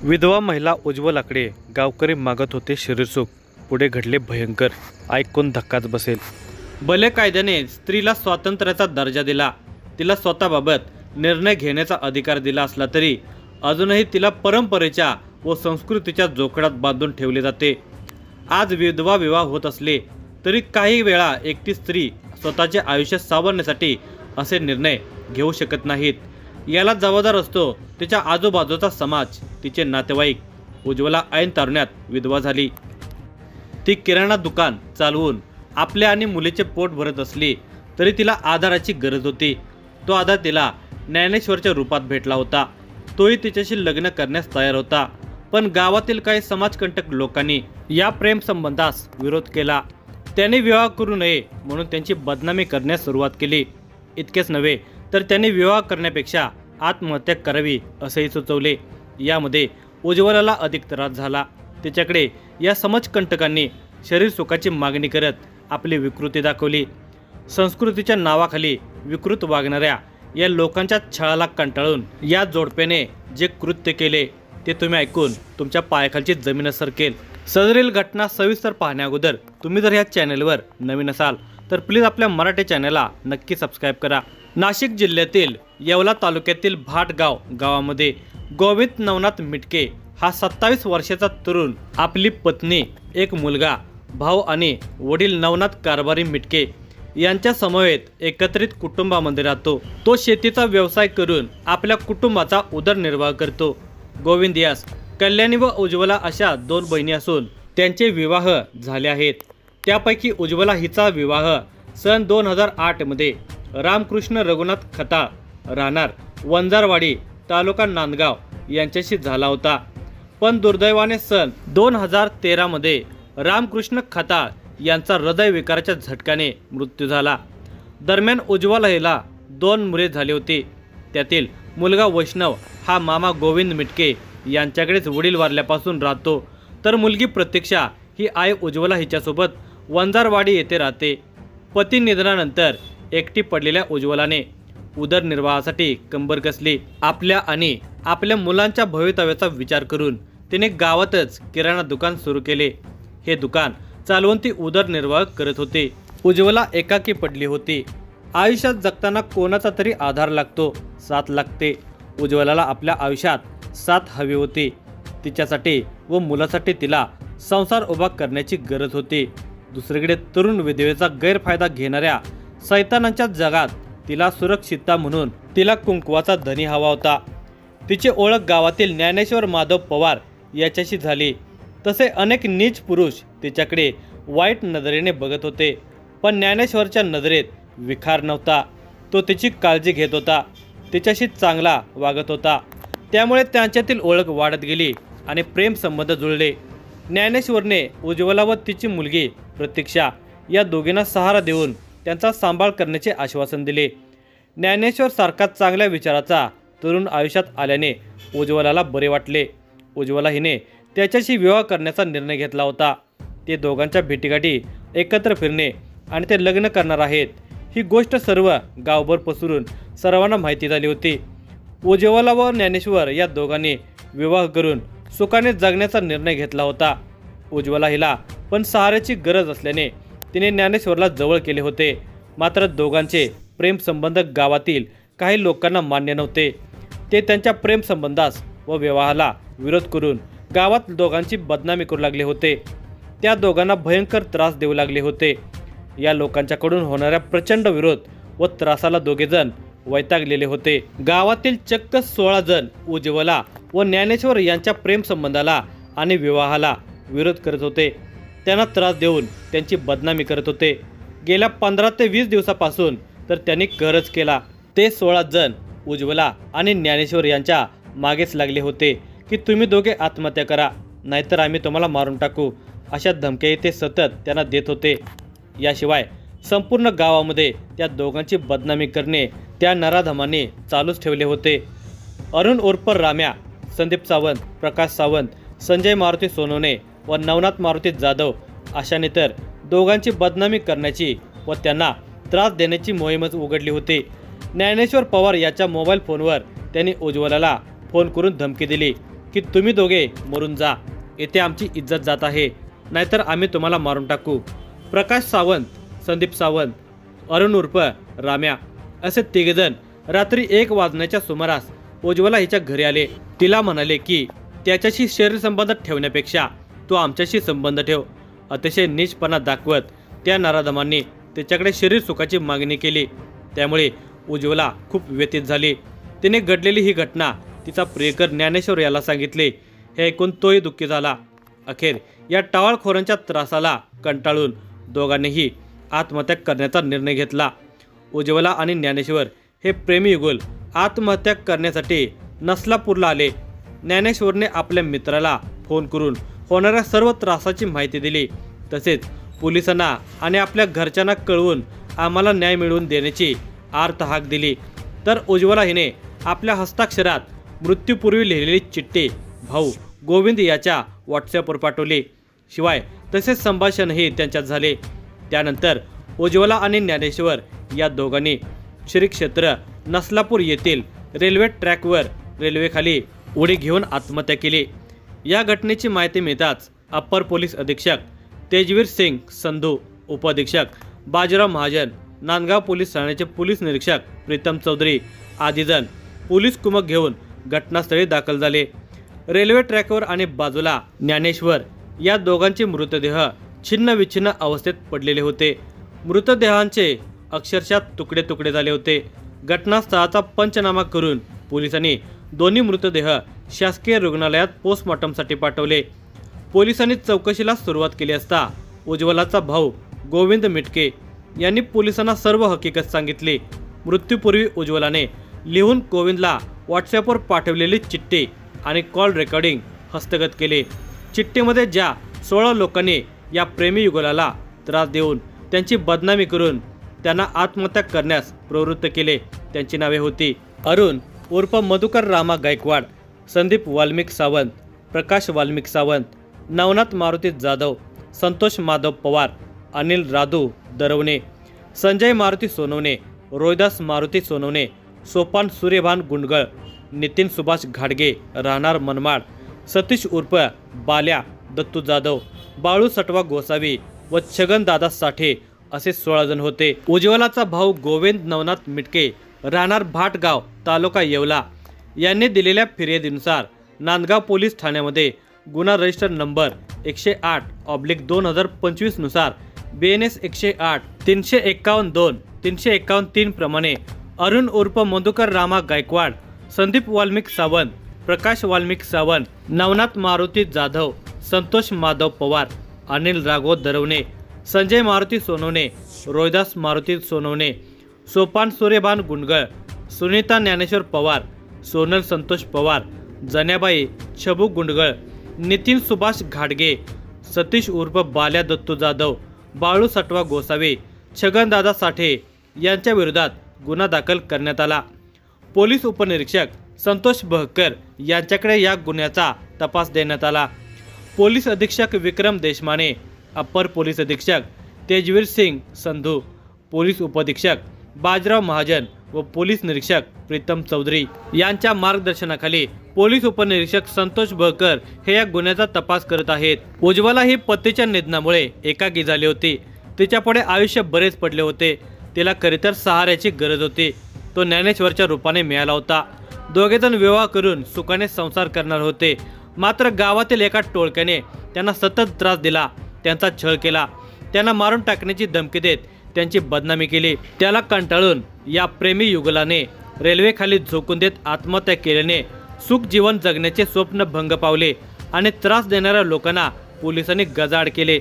विधवा महिला उज्ज्वलाकडे गावकरी मागत होते शरीरसुख. पुढे घडले भयंकर. ऐकून धक्काच बसेल. भले कायद्याने स्त्रीला स्वातंत्र्याचा दर्जा दिला, तिला स्वतःबाबत निर्णय घेण्याचा अधिकार दिला असला तरी अजूनही तिला परंपरेच्या व संस्कृतीच्या जोखडात बांधून ठेवले जाते. आज विधवा विवाह होत असले तरी काही वेळा एकटी स्त्री स्वतःचे आयुष्य सावरण्यासाठी असे निर्णय घेऊ शकत नाहीत. याला जबाबदार असतो तिच्या आजूबाजूचा समाज, तिचे नातेवाईक. उज्ज्वला ऐन तारुण्यात विधवा झाली. ती किराणा दुकान चालवून आपल्या आणि मुलीचे पोट भरत असली तरी तिला आधाराची गरज होती. तो आधार तिला ज्ञानेश्वरच्या रूपात भेटला होता. तोही तिच्याशी लग्न करण्यास तयार होता. पण गावातील काही समाजकंटक लोकांनी या प्रेम संबंधास विरोध केला. त्यांनी विवाह करू नये म्हणून त्यांची बदनामी करण्यास सुरुवात केली. इतकेच नव्हे तर त्यांनी विवाह करण्यापेक्षा आत्महत्या करावी असेही सुचवले. यामध्ये उज्ज्वलाला अधिक त्रास झाला. तिच्याकडे या समाजकंटकांनी शरीर सुखाची मागणी करत आपली विकृती दाखवली. संस्कृतीच्या नावाखाली विकृत वागणाऱ्या या लोकांच्या छळाला कंटाळून या जोडप्याने जे कृत्य केले ते तुम्ही ऐकून तुमच्या पायाखालची जमीन सरकेल. सदरील घटना सविस्तर पाहण्या अगोदर तुम्ही जर या चॅनलवर नवीन असाल तर प्लीज आपल्या मराठी चॅनलला नक्की सबस्क्राईब करा. नाशिक जिल्ह्यातील येवला तालुक्यातील भाटगाव गावामध्ये गोविंद नवनाथ मिटके हा 27 वर्षाचा तरुण आपली पत्नी, एक मुलगा, भाऊ आणि वडील नवनाथ कारभारी मिटके यांच्या समवेत एकत्रित कुटुंबामध्ये राहतो. तो शेतीचा व्यवसाय करून आपल्या कुटुंबाचा उदरनिर्वाह करतो. गोविंद यास कल्याणी व उज्ज्वला अशा 2 बहिणी असून त्यांचे विवाह झाले आहेत. त्यापैकी उज्ज्वला हिचा विवाह सन 2008 मध्ये रामकृष्ण रघुनाथ खता, राहणार वंजारवाडी, तालुका नांदगाव यांच्याशी झाला होता. पण दुर्दैवाने सन 2013 मध्ये रामकृष्ण खता यांचा हृदयविकाराच्या झटक्याने मृत्यू झाला. दरम्यान उज्ज्वला हिला 2 मुले झाली होती. त्यातील मुलगा वैष्णव हा मामा गोविंद मिटके यांच्याकडेच वडील वारल्यापासून राहतो, तर मुलगी प्रतीक्षा ही आई उज्ज्वला हिच्यासोबत वंजारवाडी येथे राहते. पती निधनानंतर एकटी पडलेल्या उज्ज्वलाने उदरनिर्वाहासाठी कंबर कसली. आपल्या आणि आपल्या मुलांच्या भवितव्याचा विचार करून तिने गावातच किराणा दुकान सुरू केले. हे दुकान चालवून ती उदरनिर्वाह करत होती. उज्ज्वला एकाकी पडली होती. आयुष्यात जगताना कोणाचा तरी आधार लागतो, साथ लागते. उज्ज्वलाला आपल्या आयुष्यात साथ हवी होती. तिच्यासाठी व मुलासाठी तिला संसार उभा करण्याची गरज होती. दुसरीकडे तरुण विधवेचा गैरफायदा घेणाऱ्या सैतानांच्या जगात तिला सुरक्षितता म्हणून तिला कुंकवाचा धनी हवा होता. तिची ओळख गावातील ज्ञानेश्वर माधव पवार याच्याशी झाली. तसे अनेक नीच पुरुष तिच्याकडे वाईट नजरेने बघत होते, पण ज्ञानेश्वरच्या नजरेत विखार नव्हता. तो तिची काळजी घेत होता, तिच्याशी चांगला वागत होता. त्यामुळे त्यांच्यातील ओळख वाढत गेली आणि प्रेम संबंध जुळले. ज्ञानेश्वरने उज्ज्वला व तिची मुलगी प्रतीक्षा या दोघींना सहारा देऊन त्यांचा सांभाळ करण्याचे आश्वासन दिले. ज्ञानेश्वर सारखा चांगल्या विचाराचा तरुण आयुष्यात आल्याने उज्ज्वलाला बरे वाटले. उज्ज्वला हिने त्याच्याशी विवाह करण्याचा निर्णय घेतला होता. ते दोघांच्या भेटीगाठी, एकत्र फिरणे आणि ते लग्न करणार आहेत ही गोष्ट सर्व गावभर पसरून सर्वांना माहिती झाली होती. उज्ज्वला व ज्ञानेश्वर या दोघांनी विवाह करून सुखाने जगण्याचा निर्णय घेतला होता. उज्ज्वला हिला पण सहाऱ्याची गरज असल्याने तिने ज्ञानेश्वरला जवळ केले होते. मात्र दोघांचे प्रेम संबंध गावातील काही लोकांना मान्य नव्हते. ते त्यांच्या प्रेम संबंधास व विवाहाला विरोध करून गावात दोघांची बदनामी करू लागले होते. त्या दोघांना भयंकर त्रास देऊ लागले होते. या लोकांच्याकडून होणाऱ्या प्रचंड विरोध व त्रासाला दोघेजण वैतागलेले होते. गावातील चक्क 16 जण उज्ज्वला व ज्ञानेश्वर यांच्या प्रेम संबंधाला आणि विवाहाला विरोध करत होते. त्यांना त्रास देऊन त्यांची बदनामी करत होते. गेल्या 15 ते 20 दिवसापासून तर त्यांनी कहरच केला. ते 16 जण उज्ज्वला आणि ज्ञानेश्वर यांच्या मागेच लागले होते की तुम्ही दोघे आत्महत्या करा, नाहीतर आम्ही तुम्हाला मारून टाकू, अशा धमक्याही ते सतत त्यांना देत होते. याशिवाय संपूर्ण गावामध्ये त्या दोघांची बदनामी करणे त्या नराधमांनी चालूच ठेवले होते. अरुण उर्फ राम्या, संदीप सावंत, प्रकाश सावंत, संजय मारुती सोनवणे व नवनाथ मारुती जाधव अशाने तर दोघांची बदनामी करण्याची व त्यांना त्रास देण्याची मोहीमच उघडली होती. ज्ञानेश्वर पवार याच्या मोबाईल फोनवर त्यांनी उज्ज्वलाला फोन करून धमकी दिली की तुम्ही दोघे मरून जा, येथे आमची इज्जत जात आहे, नाहीतर आम्ही तुम्हाला मारून टाकू. प्रकाश सावंत, संदीप सावंत, अरुण उर्फ राम्या असे तिघेजण रात्री 1 वाजण्याच्या सुमारास उज्ज्वला हिच्या घरी आले. तिला म्हणाले की त्याच्याशी शरीर संबंध ठेवण्यापेक्षा तू आमच्याशी संबंध ठेव. अतिशय नीचपणा दाखवत त्या नराधमांनी तिच्याकडे शरीर सुखाची मागणी केली. त्यामुळे उज्ज्वला खूप व्यथित झाली. तिने घडलेली ही घटना तिचा प्रियकर ज्ञानेश्वर याला सांगितले. हे ऐकून तोही दुःखी झाला. अखेर या टावाळखोरांच्या त्रासाला कंटाळून दोघांनीही आत्महत्या करण्याचा निर्णय घेतला. उज्ज्वला आणि ज्ञानेश्वर हे प्रेमी युगल आत्महत्या करण्यासाठी नसलापूरला आले. ज्ञानेश्वरने आपल्या मित्राला फोन करून होणाऱ्या सर्व त्रासाची माहिती दिली. तसेच पोलिसांना आणि आपल्या घरच्यांना कळवून आम्हाला न्याय मिळवून देण्याची आर्त हाक दिली. तर उज्ज्वला हिने आपल्या हस्ताक्षरात मृत्यूपूर्वी लिहिलेली चिठ्ठी भाऊ गोविंद याच्या व्हॉट्सॲपवर पाठवली. शिवाय तसेच संभाषणही त्यांच्यात झाले. त्यानंतर उज्ज्वला आणि ज्ञानेश्वर या दोघांनी श्री क्षेत्र नसलापूर येथील रेल्वे ट्रॅकवर रेल्वेखाली उडी घेऊन आत्महत्या केली. या घटनेची माहिती मिळताच अप्पर पोलीस अधीक्षक तेजवीर सिंग संधू, उपअधीक्षक बाजीराव महाजन, नांदगाव पोलीस ठाण्याचे पोलीस निरीक्षक प्रीतम चौधरी आदी जण पोलीस कुमक घेऊन घटनास्थळी दाखल झाले. रेल्वे ट्रॅकवर आणि बाजूला ज्ञानेश्वर या दोघांचे मृतदेह छिन्न विछिन्न अवस्थेत पडलेले होते. मृतदेहांचे अक्षरशः तुकडे तुकडे झाले होते. घटनास्थळाचा पंचनामा करून पोलिसांनी दोन्ही मृतदेह शासकीय रुग्णालयात पोस्टमॉर्टमसाठी पाठवले. पोलिसांनी चौकशीला सुरुवात केली असता उज्ज्वलाचा भाऊ गोविंद मिटके यांनी पोलिसांना सर्व हकीकत सांगितली. मृत्यूपूर्वी उज्ज्वलाने लिहून गोविंदला व्हॉट्सॲपवर पाठवलेली चिठ्ठी आणि कॉल रेकॉर्डिंग हस्तगत केले. चिठ्ठीमध्ये ज्या 16 लोकांनी या प्रेमी युगलाला त्रास देऊन त्यांची बदनामी करून त्यांना आत्महत्या करण्यास प्रवृत्त केले त्यांची नावे होती: अरुण उर्फ मधुकर रामा गायकवाड, संदीप वाल्मिक सावंत, प्रकाश वाल्मिक सावंत, नवनाथ मारुती जाधव, संतोष माधव पवार, अनिल राधू दरवणे, संजय मारुती सोनवणे, रोहिदास मारुती सोनवणे, सोपान सूर्यभान गुंडगळ, नितीन सुभाष घाडगे राहणार मनमाड, सतीश उर्फ बाल्या दत्तू जाधव, बाळू सटवा गोसावी व छगन दादा साठे असे 16 जण होते. उज्ज्वलाचा भाऊ गोविंद नवनाथ मिटके राहणार भाटगाव तालुका येवला यांनी दिलेल्या फिर्यादीनुसार नांदगाव पोलीस ठाण्यामध्ये गुन्हा रजिस्टर नंबर 108/2025 नुसार BNS 108 351-2 351-3 प्रमाणे अरुण उर्फ मधुकर रामा गायकवाड, संदीप वाल्मिक सावंत, प्रकाश वाल्मिक सावंत, नवनाथ मारुती जाधव, संतोष माधव पवार, अनिल राघव दरवणे, संजय मारुती सोनवणे, रोहिदास मारुती सोनवणे, सोपान सूर्यभान गुंडगळ, सुनीता ज्ञानेश्वर पवार, सोनल संतोष पवार, जन्याबाई छबू गुंडगळ, नितीन सुभाष घाडगे, सतीश उर्फ बाल्या दत्तू जाधव, बाळू सटवा गोसावी, छगन दादा साठे यांच्या विरोधात गुन्हा दाखल करण्यात आला. पोलीस उपनिरीक्षक संतोष बहकर यांच्याकडे या गुन्ह्याचा तपास देण्यात आला. पोलीस अधीक्षक विक्रम देशमाने, अप्पर पोलीस अधीक्षक तेजवीर सिंग संधू, पोलीस उपअधीक्षक बाजीराव महाजन व पोलीस निरीक्षक प्रीतम चौधरी यांच्या मार्गदर्शनाखाली पोलीस उपनिरीक्षक संतोष बहकर हे या गुन्ह्याचा तपास करत आहेत. उज्ज्वला ही पतीच्या निधनामुळे एकाकी झाली होती. तिच्यापुढे आयुष्य बरेच पडले होते. तिला खरेतर सहाऱ्याची गरज होती. तो ज्ञानेश्वरच्या रूपाने मिळाला होता. दोघेजण विवाह करून सुखाने संसार करणार होते. मात्र गावातील एका टोळक्याने त्यांना सतत त्रास दिला, त्यांचा छळ केला, त्यांना मारून टाकण्याची धमकी देत त्यांची बदनामी केली. त्याला कंटाळून या प्रेमी युगलाने रेल्वेखाली झोकून देत आत्महत्या केल्याने सुख जीवन जगण्याचे स्वप्न भंग पावले आणि त्रास देणाऱ्या लोकांना पोलिसांनी गजाआड केले.